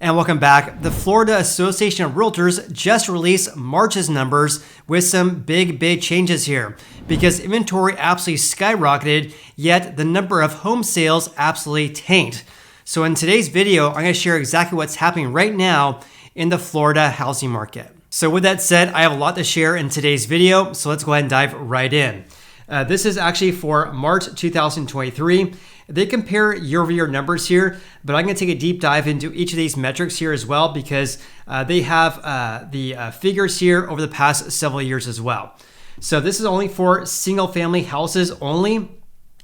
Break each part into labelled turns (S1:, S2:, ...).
S1: And welcome back. The Florida Association of Realtors just released March's numbers with some big changes here because inventory absolutely skyrocketed, yet the number of home sales absolutely tanked. So in today's video, I'm going to share exactly what's happening right now in the Florida housing market. So with that said, I have a lot to share in today's video, so let's go ahead and dive right in. This is actually for March 2023. They compare year-over-year numbers here, but I'm going to take a deep dive into each of these metrics here as well because they have the figures here over the past several years as well. So this is only for single-family houses only.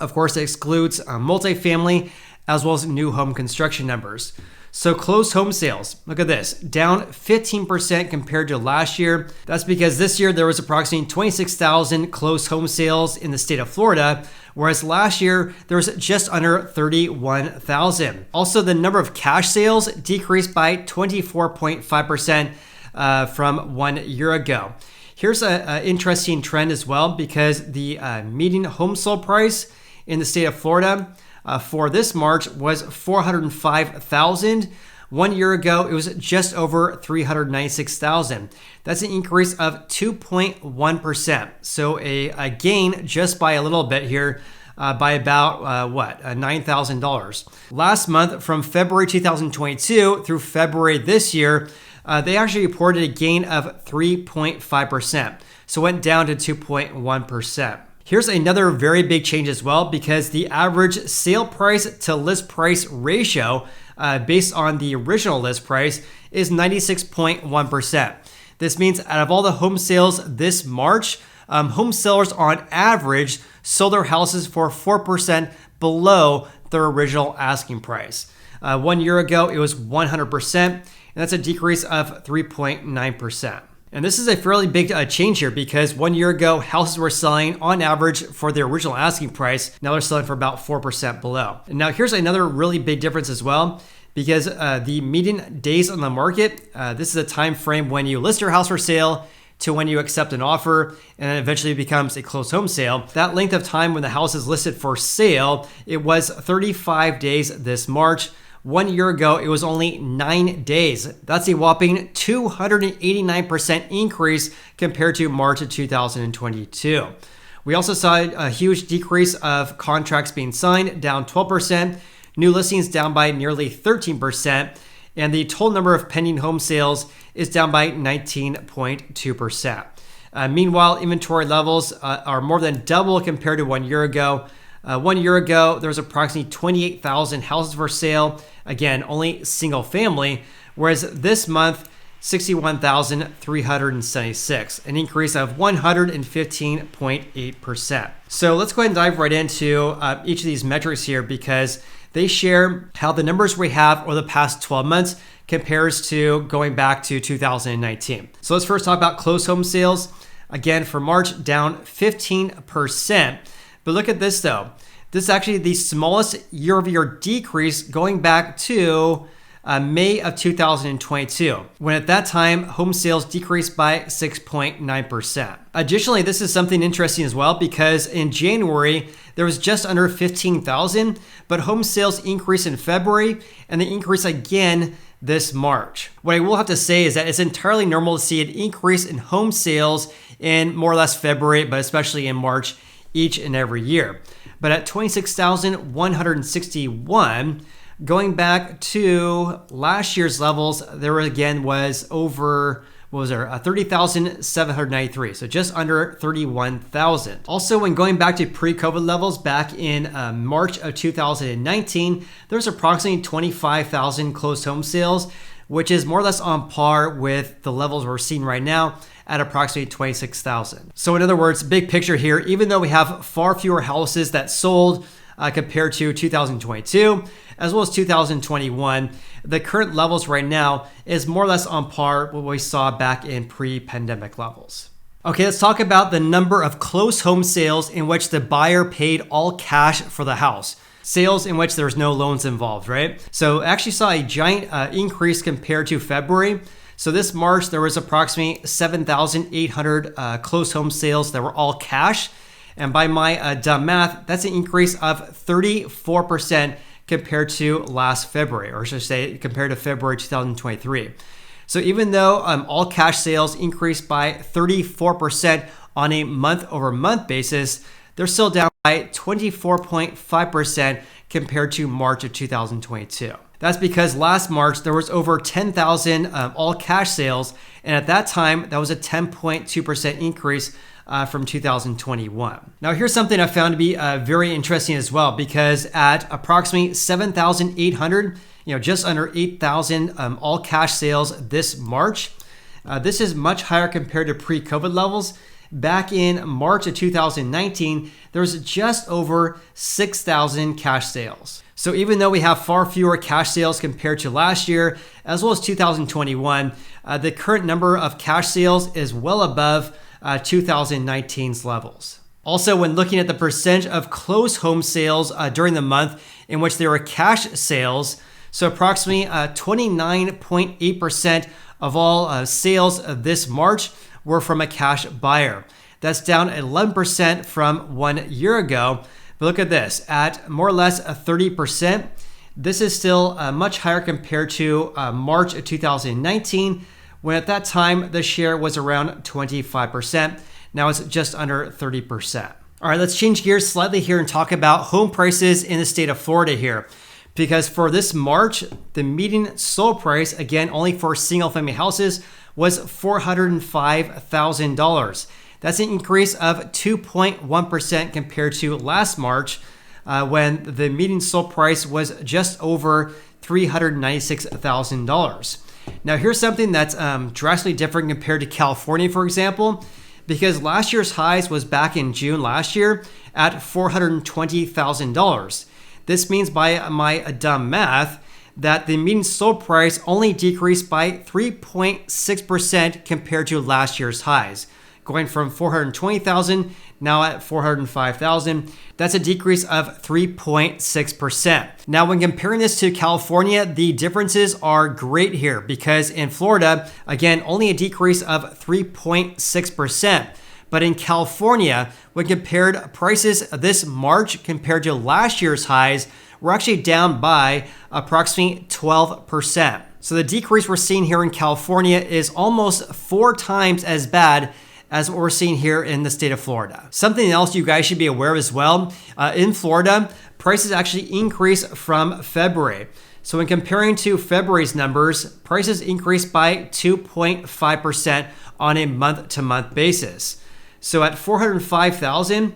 S1: Of course, it excludes multifamily as well as new home construction numbers. So closed home sales, look at this, down 15% compared to last year. That's because this year there was approximately 26,000 closed home sales in the state of Florida, whereas last year there was just under 31,000. Also, the number of cash sales decreased by 24.5% from 1 year ago. Here's an interesting trend as well because the median home sold price in the state of Florida for this March was $405,000. 1 year ago, it was just over $396,000. That's an increase of 2.1%. So a gain just by a little bit here by about $9,000. Last month, from February 2022 through February this year, they actually reported a gain of 3.5%. So it went down to 2.1%. Here's another very big change as well because the average sale price to list price ratio based on the original list price is 96.1%. This means out of all the home sales this March, home sellers on average sold their houses for 4% below their original asking price. 1 year ago, it was 100%, and that's a decrease of 3.9%. And this is a fairly big change here because 1 year ago, houses were selling on average for their original asking price. Now they're selling for about 4% below. And now here's another really big difference as well because the median days on the market, this is a time frame when you list your house for sale to when you accept an offer and then eventually becomes a closed home sale. That length of time when the house is listed for sale, it was 35 days this March. 1 year ago, it was only 9 days. That's a whopping 289% increase compared to March of 2022. We also saw a huge decrease of contracts being signed, down 12%, new listings down by nearly 13%, and the total number of pending home sales is down by 19.2%. Meanwhile, inventory levels are more than double compared to 1 year ago. 1 year ago, there was approximately 28,000 houses for sale. Again, only single family, whereas this month, 61,376, an increase of 115.8%. So let's go ahead and dive right into each of these metrics here because they share how the numbers we have over the past 12 months compares to going back to 2019. So let's first talk about closed home sales. Again, for March, down 15%. But look at this though. This is actually the smallest year-over-year decrease going back to May of 2022, when at that time, home sales decreased by 6.9%. Additionally, this is something interesting as well because in January, there was just under 15,000, but home sales increased in February and they increased again this March. What I will have to say is that it's entirely normal to see an increase in home sales in more or less February, but especially in March each and every year. But at 26,161, going back to last year's levels, there again was over, 30,793. So just under 31,000. Also, when going back to pre-COVID levels back in March of 2019, there's approximately 25,000 closed home sales, which is more or less on par with the levels we're seeing right now at approximately 26,000. So in other words, big picture here, even though we have far fewer houses that sold compared to 2022, as well as 2021, the current levels right now is more or less on par with what we saw back in pre-pandemic levels. Okay, let's talk about the number of closed home sales in which the buyer paid all cash for the house. Sales in which there's no loans involved, right? So actually saw a giant increase compared to February. So this March, there was approximately 7,800 closed home sales that were all cash. And by my dumb math, that's an increase of 34% compared to last February, or should I say compared to February 2023. So even though all cash sales increased by 34% on a month-over-month basis, they're still down by 24.5% compared to March of 2022. That's because last March, there was over 10,000 all cash sales. And at that time, that was a 10.2% increase from 2021. Now, here's something I found to be very interesting as well, because at approximately 7,800, just under 8,000 all cash sales this March, this is much higher compared to pre-COVID levels. Back in March of 2019, there was just over 6,000 cash sales. So even though we have far fewer cash sales compared to last year, as well as 2021, the current number of cash sales is well above 2019's levels. Also, when looking at the percentage of closed home sales during the month in which there were cash sales, so approximately 29.8% of all sales this March were from a cash buyer. That's down 11% from 1 year ago. But look at this, at more or less 30%, this is still much higher compared to March of 2019, when at that time the share was around 25%. Now it's just under 30%. All right, let's change gears slightly here and talk about home prices in the state of Florida here. Because for this March, the median sold price, again, only for single family houses, was $405,000. That's an increase of 2.1% compared to last March, when the median sold price was just over $396,000. Now, here's something that's drastically different compared to California, for example, because last year's highs was back in June last year at $420,000. This means, by my dumb math, that the median sold price only decreased by 3.6% compared to last year's highs, going from $420,000 now at $405,000. That's a decrease of 3.6%. Now, when comparing this to California, the differences are great here, because in Florida, again, only a decrease of 3.6%. But in California, when compared prices this March compared to last year's highs, we're actually down by approximately 12%. So the decrease we're seeing here in California is almost 4 times as bad as what we're seeing here in the state of Florida. Something else you guys should be aware of as well, in Florida, prices actually increased from February. So when comparing to February's numbers, prices increased by 2.5% on a month-to-month basis. So at $405,000,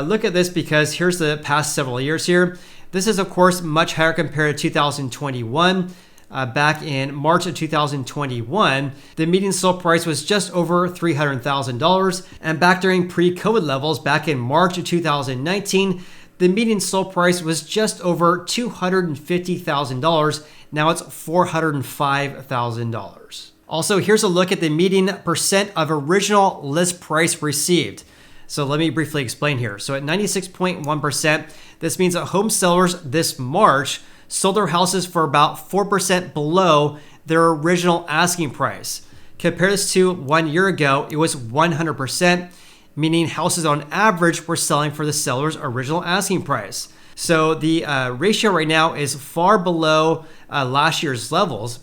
S1: look at this, because here's the past several years here. This is, of course, much higher compared to 2021. Back in March of 2021, the median sold price was just over $300,000. And back during pre-COVID levels, back in March of 2019, the median sold price was just over $250,000. Now it's $405,000. Also, here's a look at the median percent of original list price received. So let me briefly explain here. So at 96.1%, this means that home sellers this March sold their houses for about 4% below their original asking price. Compare this to 1 year ago, it was 100%, meaning houses on average were selling for the seller's original asking price. So the ratio right now is far below last year's levels.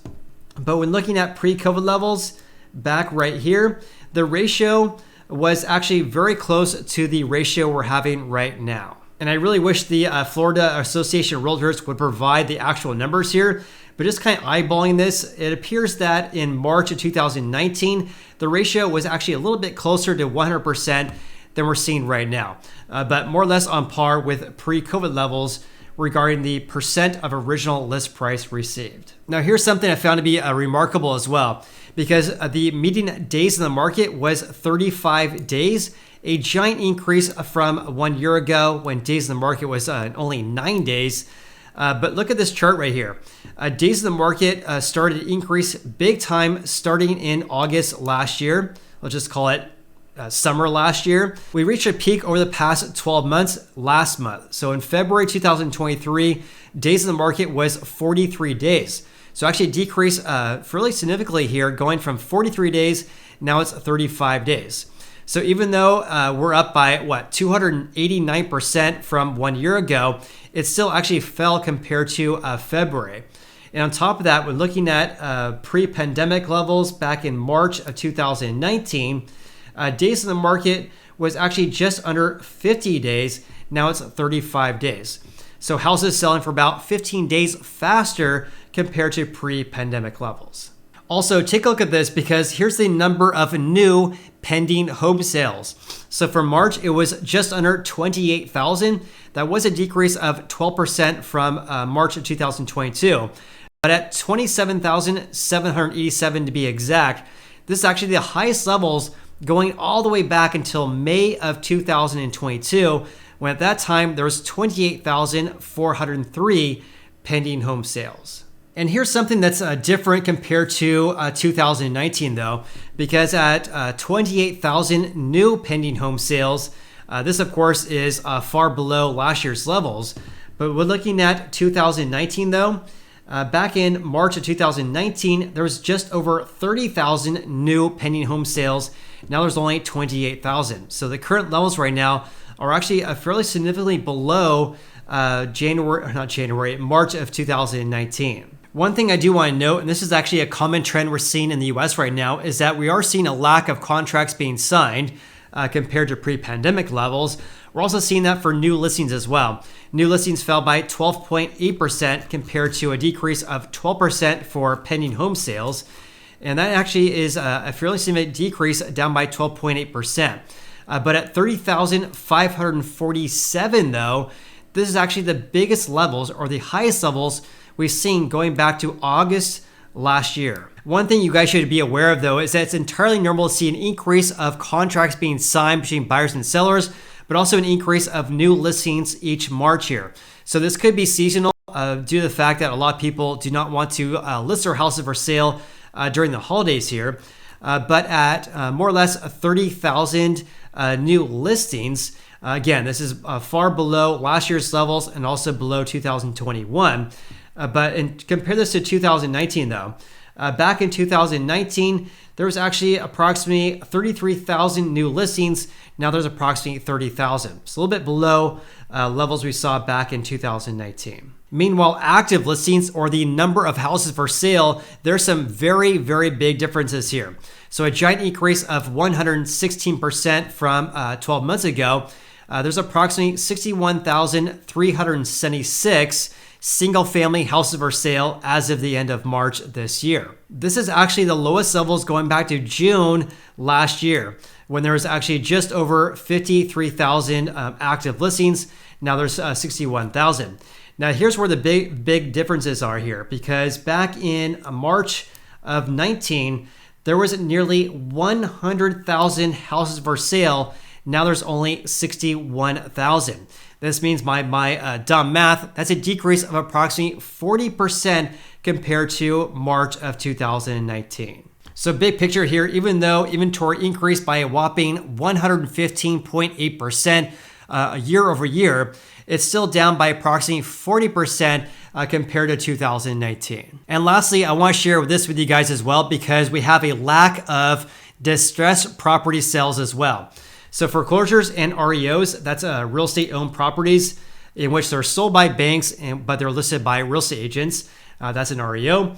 S1: But when looking at pre-COVID levels, back right here, the ratio was actually very close to the ratio we're having right now. And I really wish the Florida Association of Realtors would provide the actual numbers here, but just kind of eyeballing this, it appears that in March of 2019, the ratio was actually a little bit closer to 100% than we're seeing right now, but more or less on par with pre-COVID levels regarding the percent of original list price received. Now, here's something I found to be remarkable as well, because the median days in the market was 35 days, a giant increase from 1 year ago when days in the market was only 9 days. But look at this chart right here. Days in the market started to increase big time starting in August last year. Let's just call it summer last year. We reached a peak over the past 12 months last month. So in February 2023, days in the market was 43 days. So actually decreased fairly significantly here, going from 43 days, now it's 35 days. So even though we're up by 289% from 1 year ago, it still actually fell compared to February. And on top of that, when looking at pre-pandemic levels back in March of 2019, days in the market was actually just under 50 days. Now it's 35 days. So houses selling for about 15 days faster compared to pre-pandemic levels. Also, take a look at this because here's the number of new pending home sales. So for March, it was just under 28,000. That was a decrease of 12% from March of 2022. But at 27,787 to be exact, this is actually the highest levels going all the way back until May of 2022, when at that time there was 28,403 pending home sales. And here's something that's different compared to 2019 though, because at 28,000 new pending home sales, this of course is far below last year's levels. But we're looking at 2019 though, back in March of 2019, there was just over 30,000 new pending home sales. Now there's only 28,000. So the current levels right now are actually fairly significantly below March of 2019. One thing I do want to note, and this is actually a common trend we're seeing in the US right now, is that we are seeing a lack of contracts being signed compared to pre-pandemic levels. We're also seeing that for new listings as well. New listings fell by 12.8% compared to a decrease of 12% for pending home sales. And that actually is a fairly significant decrease, down by 12.8%. But at 30,547 though, this is actually the biggest levels or the highest levels we've seen going back to August last year. One thing you guys should be aware of though is that it's entirely normal to see an increase of contracts being signed between buyers and sellers, but also an increase of new listings each March here. So this could be seasonal due to the fact that a lot of people do not want to list their houses for sale during the holidays here. But at more or less 30,000 new listings, again, this is far below last year's levels and also below 2021. Compare this to 2019 though. Back in 2019, there was actually approximately 33,000 new listings. Now there's approximately 30,000. It's a little bit below levels we saw back in 2019. Meanwhile, active listings or the number of houses for sale, there's some very, very big differences here. So a giant increase of 116% from 12 months ago. There's approximately 61,376 single-family houses for sale as of the end of March this year. This is actually the lowest levels going back to June last year, when there was actually just over 53,000 active listings. Now there's 61,000. Now here's where the big differences are here, because back in March of 19, there was nearly 100,000 houses for sale. Now there's only 61,000. This means my dumb math, that's a decrease of approximately 40% compared to March of 2019. So big picture here, even though inventory increased by a whopping 115.8% year over year, it's still down by approximately 40% compared to 2019. And lastly, I want to share this with you guys as well, because we have a lack of distressed property sales as well. So foreclosures and REOs, that's real estate owned properties in which they're sold by banks, but they're listed by real estate agents. That's an REO.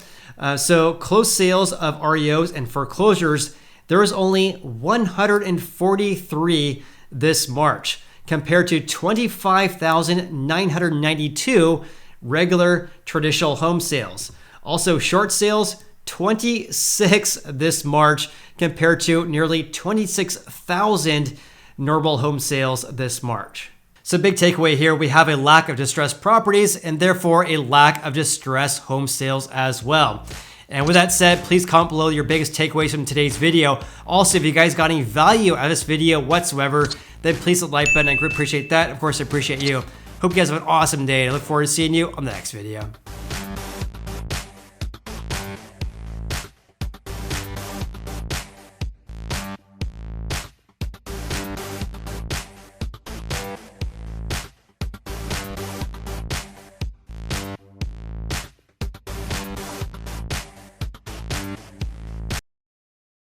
S1: So closed sales of REOs and foreclosures, there was only 143 this March, compared to 25,992 regular traditional home sales. Also short sales, 26 this March compared to nearly 26,000 normal home sales this March. So big takeaway here, we have a lack of distressed properties and therefore a lack of distressed home sales as well. And with that said, please comment below your biggest takeaways from today's video. Also, if you guys got any value out of this video whatsoever, then please hit the like button. I greatly appreciate that. Of course, I appreciate you. Hope you guys have an awesome day. I look forward to seeing you on the next video.